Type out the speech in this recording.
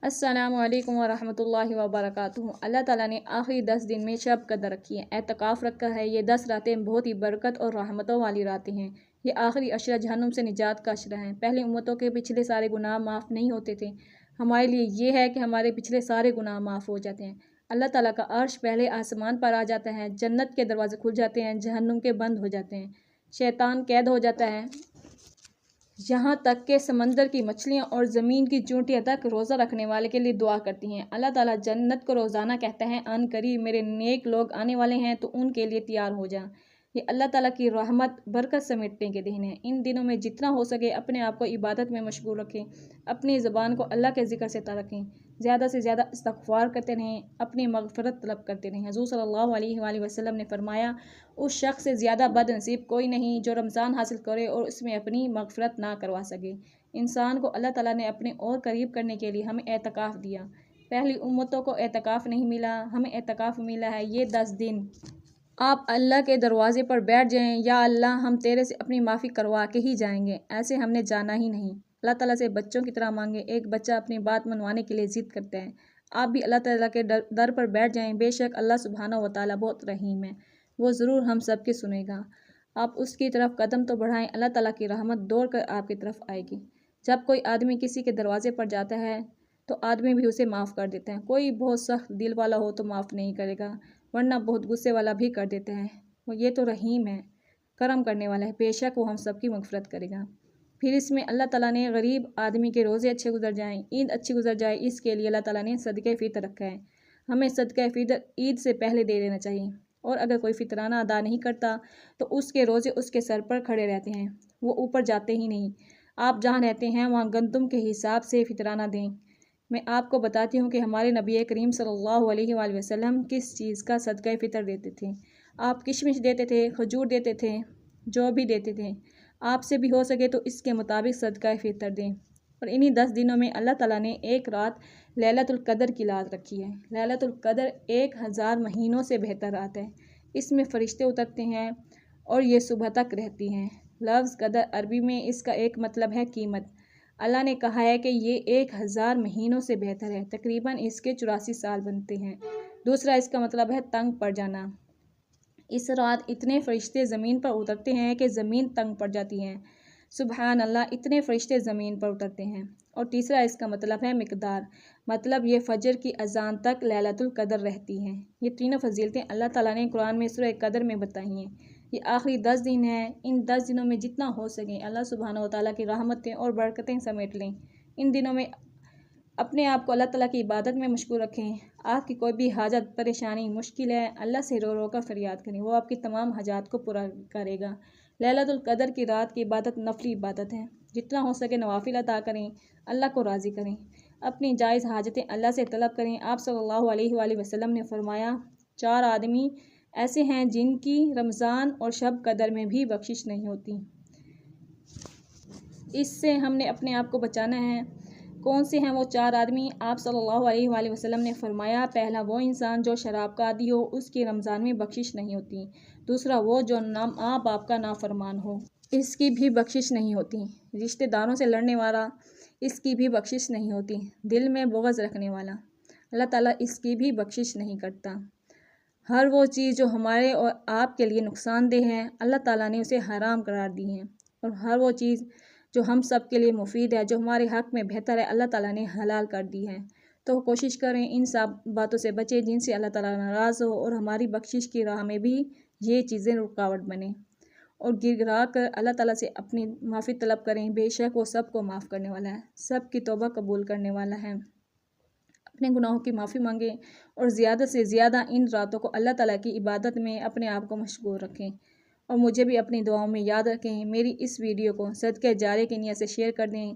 السلام علیکم ورحمۃ اللہ وبرکاتہ۔ اللہ تعالیٰ نے آخری 10 دن میں شب قدر رکھی ہے، اعتکاف رکھا ہے۔ یہ 10 راتیں بہت ہی برکت اور رحمتوں والی راتیں ہیں۔ یہ آخری عشرہ جہنم سے نجات کا عشرہ ہیں۔ پہلے امتوں کے پچھلے سارے گناہ معاف نہیں ہوتے تھے۔ ہمارے لیے یہ ہے کہ ہمارے پچھلے سارے گناہ معاف ہو جاتے ہیں۔ اللہ تعالیٰ کا عرش پہلے آسمان پر آ جاتا ہے، جنت کے دروازے کھل جاتے ہیں، جہنم کے بند ہو جاتے ہیں، شیطان قید ہو جاتا ہے، یہاں تک کہ سمندر کی مچھلیاں اور زمین کی چونٹیاں تک روزہ رکھنے والے کے لیے دعا کرتی ہیں۔ اللہ تعالیٰ جنت کو روزانہ کہتا ہے، ان قریب میرے نیک لوگ آنے والے ہیں تو ان کے لیے تیار ہو جا۔ یہ اللہ تعالیٰ کی رحمت برکت سمیٹنے کے دن ہیں۔ ان دنوں میں جتنا ہو سکے اپنے آپ کو عبادت میں مشغول رکھیں، اپنی زبان کو اللہ کے ذکر سے رکھیں، زیادہ سے زیادہ استغفار کرتے رہیں، اپنی مغفرت طلب کرتے رہیں۔ حضور صلی اللہ علیہ وآلہ وسلم نے فرمایا، اس شخص سے زیادہ بد نصیب کوئی نہیں جو رمضان حاصل کرے اور اس میں اپنی مغفرت نہ کروا سکے۔ انسان کو اللہ تعالیٰ نے اپنے اور قریب کرنے کے لیے ہمیں اعتکاف دیا۔ پہلی امتوں کو اعتکاف نہیں ملا، ہمیں اعتکاف ملا ہے۔ یہ 10 دن آپ اللہ کے دروازے پر بیٹھ جائیں، یا اللہ ہم تیرے سے اپنی معافی کروا کے ہی جائیں گے، ایسے ہم نے جانا ہی نہیں۔ اللہ تعالیٰ سے بچوں کی طرح مانگیں۔ ایک بچہ اپنی بات منوانے کے لیے ضد کرتا ہے، آپ بھی اللہ تعالیٰ کے در پر بیٹھ جائیں۔ بے شک اللہ سبحانہ و تعالیٰ بہت رحیم ہے، وہ ضرور ہم سب کی سنے گا۔ آپ اس کی طرف قدم تو بڑھائیں، اللہ تعالیٰ کی رحمت دوڑ کر آپ کی طرف آئے گی۔ جب کوئی آدمی کسی کے دروازے پر جاتا ہے تو آدمی بھی اسے معاف کر دیتا ہے۔ کوئی بہت سخت دل والا ہو تو معاف نہیں کرے گا، ورنہ بہت غصے والا بھی کر دیتا ہے۔ وہ یہ تو رحیم ہے، کرم کرنے والا ہے، بے شک وہ ہم سب کی مغفرت کرے گا۔ پھر اس میں اللہ تعالیٰ نے غریب آدمی کے روزے اچھے گزر جائیں، عید اچھی گزر جائے، اس کے لیے اللہ تعالیٰ نے صدقہ فطر رکھا ہے۔ ہمیں صدقہ فطر عید سے پہلے دے دینا چاہیے، اور اگر کوئی فطرانہ ادا نہیں کرتا تو اس کے روزے اس کے سر پر کھڑے رہتے ہیں، وہ اوپر جاتے ہی نہیں۔ آپ جہاں رہتے ہیں وہاں گندم کے حساب سے فطرانہ دیں۔ میں آپ کو بتاتی ہوں کہ ہمارے نبی کریم صلی اللہ علیہ وآلہ وسلم کس چیز کا صدقہ فطر دیتے تھے۔ آپ کشمش دیتے تھے، کھجور دیتے تھے، جو بھی دیتے تھے۔ آپ سے بھی ہو سکے تو اس کے مطابق صدقہ فطر دیں۔ اور انہی 10 دنوں میں اللہ تعالیٰ نے ایک رات لیلۃ القدر کی رات رکھی ہے۔ لیلۃ القدر 1000 مہینوں سے بہتر رات ہے۔ اس میں فرشتے اترتے ہیں اور یہ صبح تک رہتی ہیں۔ لفظ قدر عربی میں اس کا ایک مطلب ہے قیمت۔ اللہ نے کہا ہے کہ یہ 1000 مہینوں سے بہتر ہے، تقریباً اس کے 84 سال بنتے ہیں۔ دوسرا اس کا مطلب ہے تنگ پڑ جانا۔ اس رات اتنے فرشتے زمین پر اترتے ہیں کہ زمین تنگ پڑ جاتی ہے۔ سبحان اللہ، اتنے فرشتے زمین پر اترتے ہیں۔ اور تیسرا اس کا مطلب ہے مقدار، مطلب یہ فجر کی اذان تک لیلۃ القدر رہتی ہیں۔ یہ تینوں فضیلتیں اللہ تعالیٰ نے قرآن میں سورہ قدر میں بتائی ہیں۔ یہ آخری 10 دن ہیں۔ ان 10 دنوں میں جتنا ہو سکے اللہ سبحانہ و تعالیٰ کی رحمتیں اور برکتیں سمیٹ لیں۔ ان دنوں میں اپنے آپ کو اللہ تعالیٰ کی عبادت میں مشغول رکھیں۔ آپ کی کوئی بھی حاجت، پریشانی، مشکل ہے، اللہ سے رو رو کر فریاد کریں، وہ آپ کی تمام حاجات کو پورا کرے گا۔ لیلۃ القدر کی رات کی عبادت نفلی عبادت ہے، جتنا ہو سکے نوافل عطا کریں، اللہ کو راضی کریں، اپنی جائز حاجتیں اللہ سے طلب کریں۔ آپ صلی اللہ علیہ وآلہ وسلم نے فرمایا، 4 آدمی ایسے ہیں جن کی رمضان اور شب قدر میں بھی بخشش نہیں ہوتی۔ اس سے ہم نے اپنے آپ کو بچانا ہے۔ کون سے ہیں وہ 4 آدمی؟ آپ صلی اللہ علیہ وآلہ وسلم نے فرمایا، پہلا وہ انسان جو شراب کا عادی ہو، اس کی رمضان میں بخشش نہیں ہوتی۔ دوسرا وہ جو ماں باپ کا نافرمان ہو، اس کی بھی بخشش نہیں ہوتی۔ رشتہ داروں سے لڑنے والا، اس کی بھی بخشش نہیں ہوتی۔ دل میں بغض رکھنے والا، اللہ تعالیٰ اس کی بھی بخشش نہیں کرتا۔ ہر وہ چیز جو ہمارے اور آپ کے لیے نقصان دہ ہے، اللہ تعالیٰ نے اسے حرام قرار دی ہے، اور ہر وہ چیز جو ہم سب کے لیے مفید ہے، جو ہمارے حق میں بہتر ہے، اللہ تعالیٰ نے حلال کر دی ہے۔ تو کوشش کریں ان سب باتوں سے بچیں جن سے اللہ تعالیٰ ناراض ہو، اور ہماری بخشش کی راہ میں بھی یہ چیزیں رکاوٹ بنیں، اور گر گرا کر اللہ تعالیٰ سے اپنی معافی طلب کریں، بے شک وہ سب کو معاف کرنے والا ہے، سب کی توبہ قبول کرنے والا ہے۔ اپنے گناہوں کی معافی مانگیں، اور زیادہ سے زیادہ ان راتوں کو اللہ تعالیٰ کی عبادت میں اپنے آپ کو مشغول رکھیں، اور مجھے بھی اپنی دعاؤں میں یاد رکھیں۔ میری اس ویڈیو کو صدقہ جاریہ کی نیت سے شیئر کر دیں۔